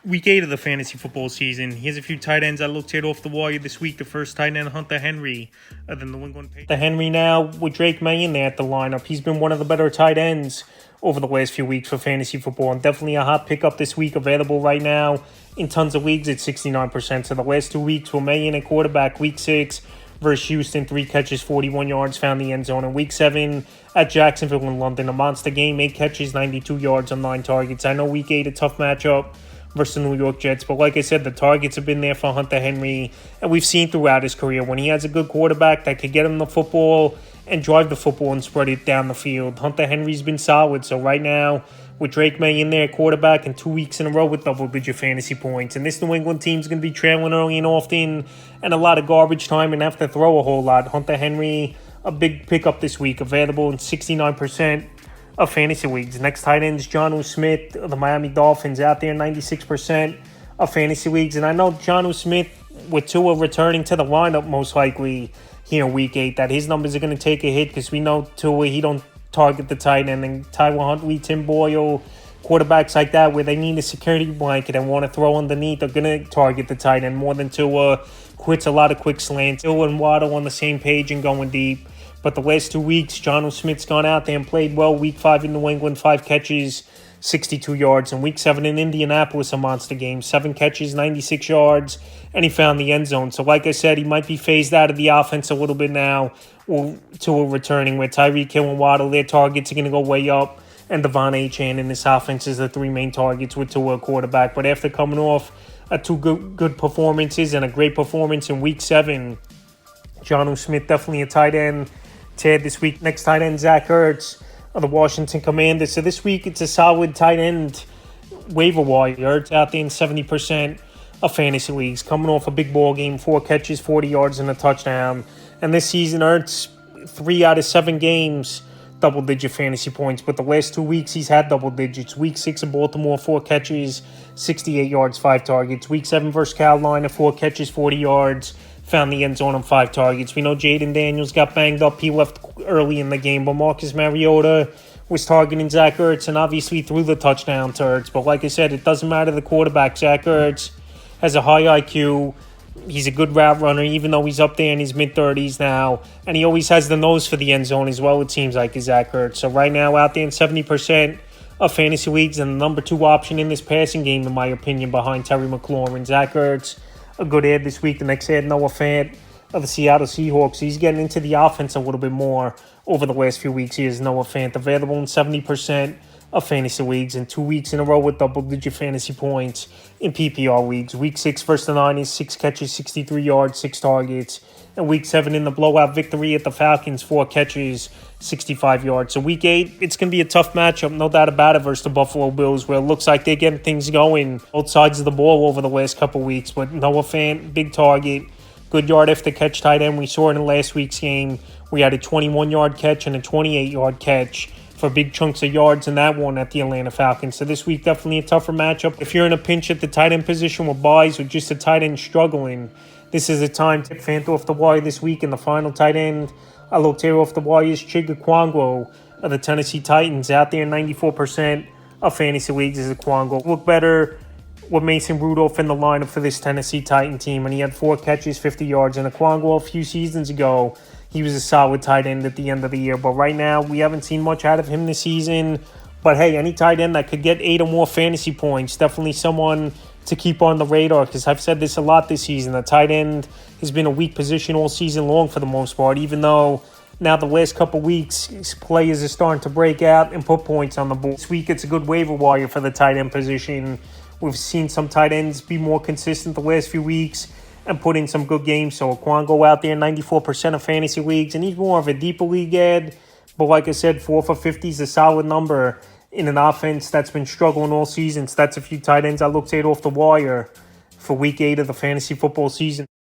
Week 8 of the fantasy football season. Here's a few tight ends I looked at off the wire this week. The first tight end, Hunter Henry, of the New England Patriots. The Henry now with Drake May in there at the lineup. He's been one of the better tight ends over the last few weeks for fantasy football, and definitely a hot pickup this week, available right now in tons of leagues at 69%. So the last 2 weeks were May in at quarterback, week 6 versus Houston, 3 catches, 41 yards, found the end zone. In week 7 at Jacksonville in London, a monster game, 8 catches, 92 yards on 9 targets. I know week 8, a tough matchup versus the New York Jets. But like I said, the targets have been there for Hunter Henry, and we've seen throughout his career when he has a good quarterback that could get him the football and drive the football and spread it down the field. Hunter Henry's been solid. So right now, with Drake May in there, quarterback, and 2 weeks in a row with double-digit fantasy points. And this New England team's going to be trailing early and often, and a lot of garbage time, and have to throw a whole lot. Hunter Henry, a big pickup this week, available in 69% of fantasy leagues. Next tight end is Jonnu Smith of the Miami Dolphins, out there 96% of fantasy leagues. And I know Jonnu Smith, with Tua returning to the lineup most likely here in week 8, that his numbers are going to take a hit, because we know Tua, he don't target the tight end. And Tyler Huntley, Tim Boyle, quarterbacks like that where they need a security blanket and want to throw underneath are going to target the tight end more than Tua. Quits a lot of quick slants. Tua and Waddle on the same page and going deep. But the last 2 weeks, Jonnu Smith's gone out there and played well. Week 5 in New England, 5 catches, 62 yards. And week 7 in Indianapolis, a monster game. 7 catches, 96 yards, and he found the end zone. So like I said, he might be phased out of the offense a little bit now to a returning, where Tyreek Hill and Waddle, their targets are going to go way up. And Devon Achane in this offense is the 3 main targets with Tua quarterback. But after coming off 2 good performances and a great performance in week 7, Jonnu Smith definitely a tight end Ted this week. Next tight end, Zach Ertz of the Washington Commanders. So this week, it's a solid tight end waiver wire. Ertz out there in 70% of fantasy leagues, coming off a big ball game, 4 catches, 40 yards, and a touchdown. And this season, Ertz, 3 out of 7 games, double-digit fantasy points. But the last 2 weeks, he's had double digits. Week 6 in Baltimore, 4 catches, 68 yards, 5 targets. Week 7 versus Carolina, 4 catches, 40 yards, found the end zone on 5 targets. We know Jaden Daniels got banged up. He left early in the game, but Marcus Mariota was targeting Zach Ertz and obviously threw the touchdown to Ertz. But like I said, it doesn't matter the quarterback. Zach Ertz has a high IQ. He's a good route runner, even though he's up there in his mid-30s now. And he always has the nose for the end zone as well, it seems like, is Zach Ertz. So right now, out there in 70% of fantasy leagues, and the number 2 option in this passing game, in my opinion, behind Terry McLaurin. Zach Ertz, a good ad this week. The next ad, Noah Fant of the Seattle Seahawks. He's getting into the offense a little bit more over the last few weeks. He is Noah Fant, available in 70% of fantasy leagues, and 2 weeks in a row with double-digit fantasy points in PPR leagues. Week 6 versus the Niners, 6 catches, 63 yards, 6 targets. And week 7 in the blowout victory at the Falcons, 4 catches, 65 yards. So week 8, it's going to be a tough matchup, no doubt about it, versus the Buffalo Bills, where it looks like they're getting things going both sides of the ball over the last couple weeks. But Noah Fant, big target, good yard after catch tight end. We saw it in last week's game. We had a 21-yard catch and a 28-yard catch for big chunks of yards in that one at the Atlanta Falcons. So this week, definitely a tougher matchup. If you're in a pinch at the tight end position with buys or just a tight end struggling, this is a time to Fant off the wire this week. In the final tight end, I looked here off the wire is Chigga Kwango of the Tennessee Titans, out there 94% of fantasy leagues as a Kwango. Look better with Mason Rudolph in the lineup for this Tennessee Titan team, and he had 4 catches, 50 yards. And a Kwango a few seasons ago, he was a solid tight end at the end of the year. But right now, we haven't seen much out of him this season. But hey, any tight end that could get 8 or more fantasy points, definitely someone to keep on the radar, because I've said this a lot this season. The tight end has been a weak position all season long for the most part, even though now the last couple weeks, players are starting to break out and put points on the board. This week, it's a good waiver wire for the tight end position. We've seen some tight ends be more consistent the last few weeks and put in some good games. So Kwango out there, 94% of fantasy leagues, and he's more of a deeper league ad. But like I said, 4 for 50 is a solid number in an offense that's been struggling all season. So that's a few tight ends I looked at off the wire for week 8 of the fantasy football season.